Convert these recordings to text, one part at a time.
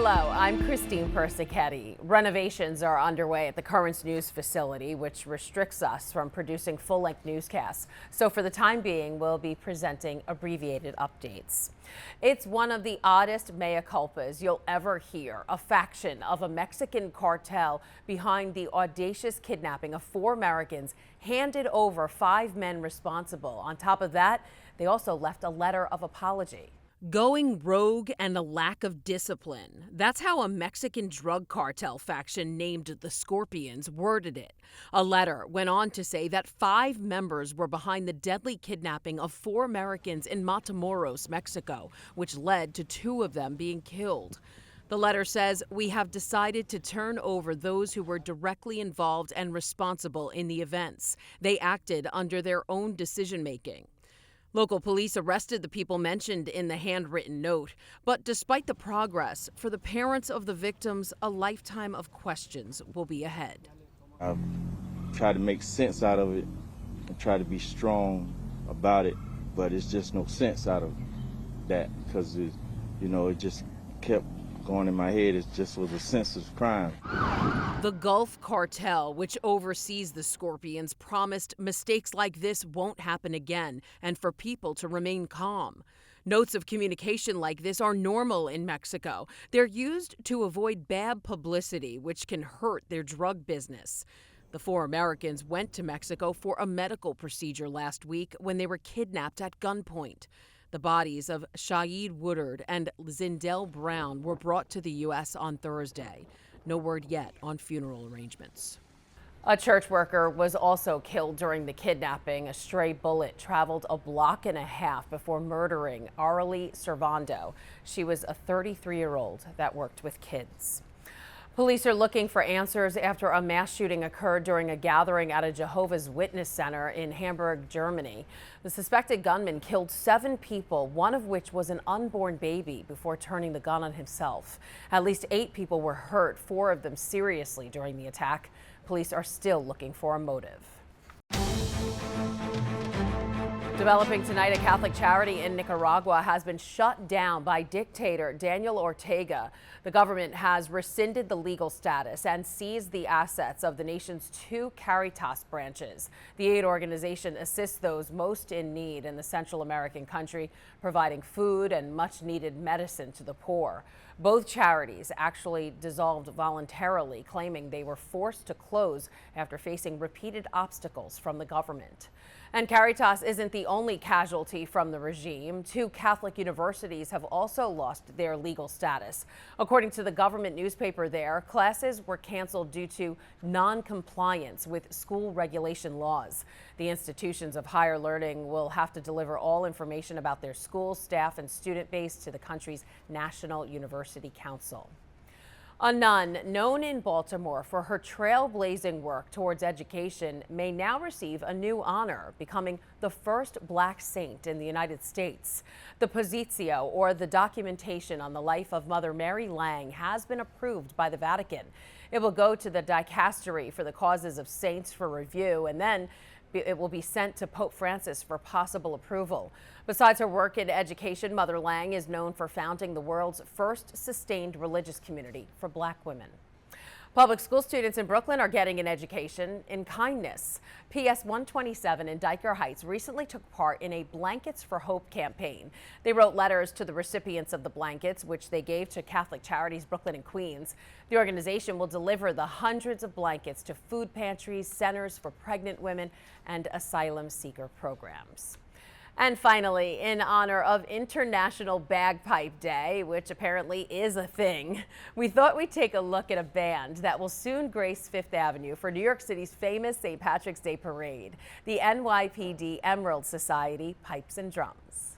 Hello, I'm Christine Persichetti. Renovations are underway at the Currents News facility, which restricts us from producing full-length newscasts. So for the time being, we'll be presenting abbreviated updates. It's one of the oddest mea culpas you'll ever hear. A faction of a Mexican cartel behind the audacious kidnapping of 4 Americans handed over 5 men responsible. On top of that, they also left a letter of apology. Going rogue and a lack of discipline. That's how a Mexican drug cartel faction named the Scorpions worded it. A letter went on to say that 5 members were behind the deadly kidnapping of 4 Americans in Matamoros, Mexico, which led to 2 of them being killed. The letter says, "We have decided to turn over those who were directly involved and responsible in the events. They acted under their own decision-making." Local police arrested the people mentioned in the handwritten note. But despite the progress, for the parents of the victims, a lifetime of questions will be ahead. I've tried to make sense out of it and try to be strong about it, but it's just no sense out of that because, it just kept going in my head. It just was a senseless crime. The Gulf Cartel, which oversees the Scorpions, promised mistakes like this won't happen again and for people to remain calm. Notes of communication like this are normal in Mexico. They're used to avoid bad publicity, which can hurt their drug business. The 4 Americans went to Mexico for a medical procedure last week when they were kidnapped at gunpoint. The bodies of Shaid Woodard and Zindell Brown were brought to the U.S. on Thursday. No word yet on funeral arrangements. A church worker was also killed during the kidnapping. A stray bullet traveled a block and a half before murdering Arely Servando. She was a 33-year-old that worked with kids. Police are looking for answers after a mass shooting occurred during a gathering at a Jehovah's Witness center in Hamburg, Germany. The suspected gunman killed 7 people, one of which was an unborn baby, before turning the gun on himself. At least 8 people were hurt, 4 of them seriously during the attack. Police are still looking for a motive. Developing tonight, a Catholic charity in Nicaragua has been shut down by dictator Daniel Ortega. The government has rescinded the legal status and seized the assets of the nation's 2 Caritas branches. The aid organization assists those most in need in the Central American country, providing food and much-needed medicine to the poor. Both charities actually dissolved voluntarily, claiming they were forced to close after facing repeated obstacles from the government. And Caritas isn't the only casualty from the regime. 2 Catholic universities have also lost their legal status. According to the government newspaper there, classes were canceled due to non-compliance with school regulation laws. The institutions of higher learning will have to deliver all information about their school, staff, and student base to the country's National University Council. A nun known in Baltimore for her trailblazing work towards education may now receive a new honor, becoming the first Black saint in the United States. The Positio, or the documentation on the life of Mother Mary Lange, has been approved by the Vatican. It will go to the Dicastery for the Causes of Saints for review, and then it will be sent to Pope Francis for possible approval. Besides her work in education, Mother Lange is known for founding the world's first sustained religious community for Black women. Public school students in Brooklyn are getting an education in kindness. PS 127 in Dyker Heights recently took part in a Blankets for Hope campaign. They wrote letters to the recipients of the blankets, which they gave to Catholic Charities Brooklyn and Queens. The organization will deliver the hundreds of blankets to food pantries, centers for pregnant women, and asylum seeker programs. And finally, in honor of International Bagpipe Day, which apparently is a thing, we thought we'd take a look at a band that will soon grace Fifth Avenue for New York City's famous St. Patrick's Day Parade, the NYPD Emerald Society Pipes and Drums.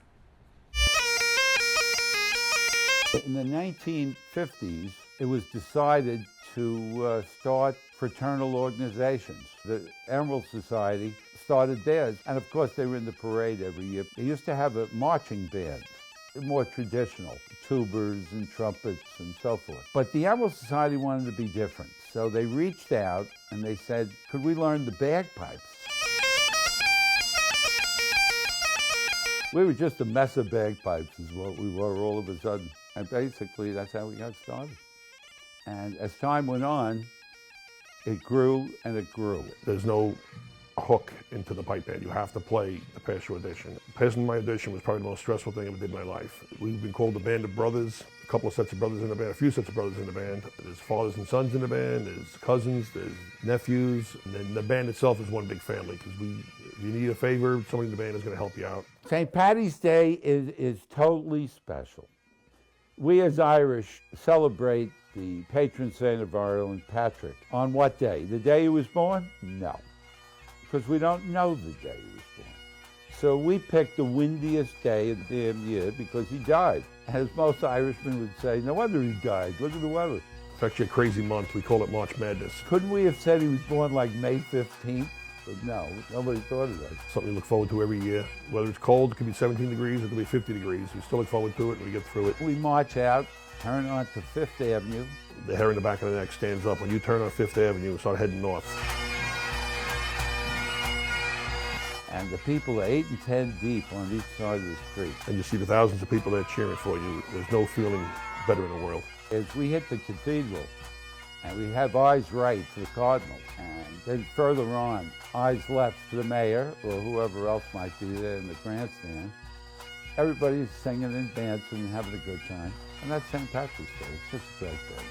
In the 1950s, it was decided to start fraternal organizations. The Emerald Society started theirs, and of course they were in the parade every year. They used to have a marching band, more traditional, tubas and trumpets and so forth. But the Emerald Society wanted to be different, so they reached out and they said, could we learn the bagpipes? We were just a mess of bagpipes is what we were all of a sudden. And basically, that's how we got started. And as time went on, it grew and it grew. There's no hook into the pipe band. You have to play to pass your audition. Passing my audition was probably the most stressful thing I ever did in my life. We've been called a band of brothers, a couple of sets of brothers in the band, a few sets of brothers in the band. There's fathers and sons in the band, there's cousins, there's nephews, and then the band itself is one big family, because if you need a favor, somebody in the band is going to help you out. St. Paddy's Day is totally special. We as Irish celebrate the patron saint of Ireland, Patrick. On what day? The day he was born? No, because we don't know the day he was born. So we picked the windiest day of the damn year because he died. As most Irishmen would say, no wonder he died. Look at the weather. It's actually a crazy month. We call it March Madness. Couldn't we have said he was born like May 15th? But no, nobody thought of that. Something we look forward to every year. Whether it's cold, it could be 17 degrees, it could be 50 degrees. We still look forward to it and we get through it. We march out, turn onto Fifth Avenue. The hair in the back of the neck stands up. When you turn on Fifth Avenue and start heading north. And the people are 8 and 10 deep on each side of the street. And you see the thousands of people there cheering for you. There's no feeling better in the world. As we hit the cathedral, and we have eyes right for the cardinal, and then further on, eyes left for the mayor or whoever else might be there in the grandstand. Everybody's singing and dancing and having a good time. And that's St. Patrick's Day. It's just a great day.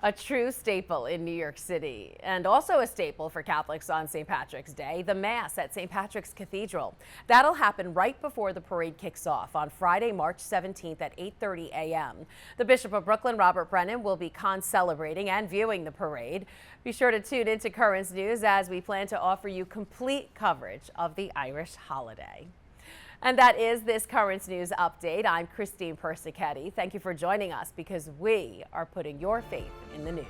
A true staple in New York City, and also a staple for Catholics on St. Patrick's Day, the Mass at St. Patrick's Cathedral. That'll happen right before the parade kicks off on Friday, March 17th at 8:30 a.m. The Bishop of Brooklyn, Robert Brennan, will be celebrating and viewing the parade. Be sure to tune into Currents News as we plan to offer you complete coverage of the Irish holiday. And that is this Currents News update. I'm Christine Persichetti. Thank you for joining us because we are putting your faith in the news.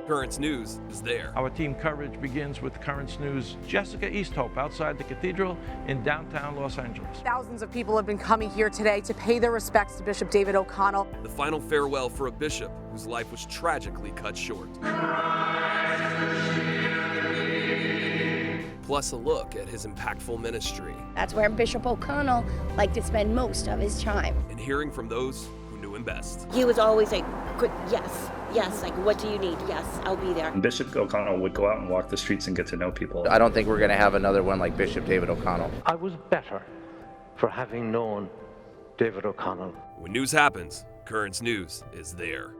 Currents News is there. Our team coverage begins with Currents News' Jessica Easthope outside the cathedral in downtown Los Angeles. Thousands of people have been coming here today to pay their respects to Bishop David O'Connell. The final farewell for a bishop whose life was tragically cut short. Plus a look at his impactful ministry. That's where Bishop O'Connell liked to spend most of his time. And hearing from those who knew him best. He was always like, yes, like, what do you need? Yes, I'll be there. Bishop O'Connell would go out and walk the streets and get to know people. I don't think we're going to have another one like Bishop David O'Connell. I was better for having known David O'Connell. When news happens, Currents News is there.